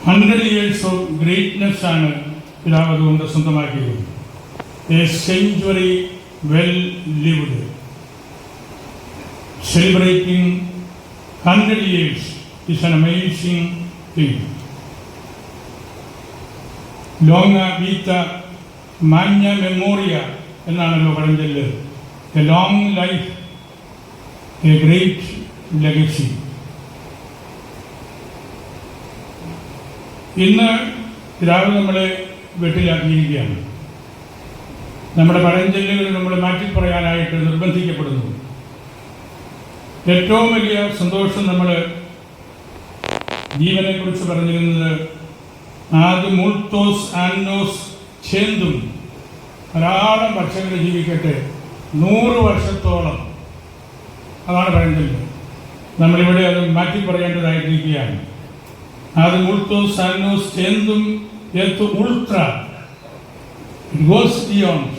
100 years of greatness ആണ് പിതാവ് അതുകൊണ്ട് സ്വന്തമാക്കിയത്. A century well lived. Celebrating 100 years is an amazing thing. Longa vita magna memoria എന്നാണല്ലോ പഴഞ്ചൊല്ല്. A long life, a great legacy. ഇന്ന് പിതാവ് നമ്മളെ വെട്ടിലാക്കിയിരിക്കുകയാണ്. നമ്മുടെ പഴഞ്ചൊല്ലുകൾ നമ്മൾ മാറ്റി പറയാനായിട്ട് നിർബന്ധിക്കപ്പെടുന്നു. ഏറ്റവും വലിയ സന്തോഷം നമ്മൾ ജീവനെക്കുറിച്ച് പറഞ്ഞിരുന്നത് ആദ്യം മുൾത്തോസ് ആന്നോസ് ചേന്തും ധാരാളം വർഷങ്ങൾ ജീവിക്കട്ടെ, 100 വർഷത്തോളം. അതാണ് പഴഞ്ചൊല്ല്. നമ്മളിവിടെ അത് മാറ്റി പറയേണ്ടതായിട്ടിരിക്കുകയാണ്. ആദ്യം മുൾത്തോസ് ആന്നോസ് ചേന്തും എത്ത് ഉൾട്ര, ഇറ്റ് ഗോസ് ബിയോണ്ട്.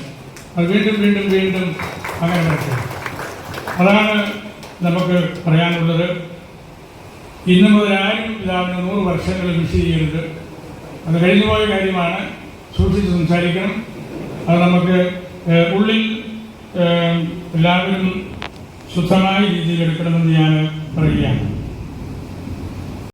അത് വീണ്ടും വീണ്ടും വീണ്ടും അങ്ങനെ വരട്ടെ. അതാണ് നമുക്ക് പറയാനുള്ളത്. ഇന്നു മുതൽ ആരും പിതാവിന് 100 വർഷങ്ങൾ മിസ് ചെയ്യരുത്. അത് കഴിഞ്ഞുപോയ കാര്യമാണ്. സൂക്ഷിച്ച് സംസാരിക്കണം. അത് നമുക്ക് ഉള്ളിൽ എല്ലാവരും ശുദ്ധമായ രീതിയിൽ എടുക്കണമെന്ന് ഞാൻ പറയുകയാണ്.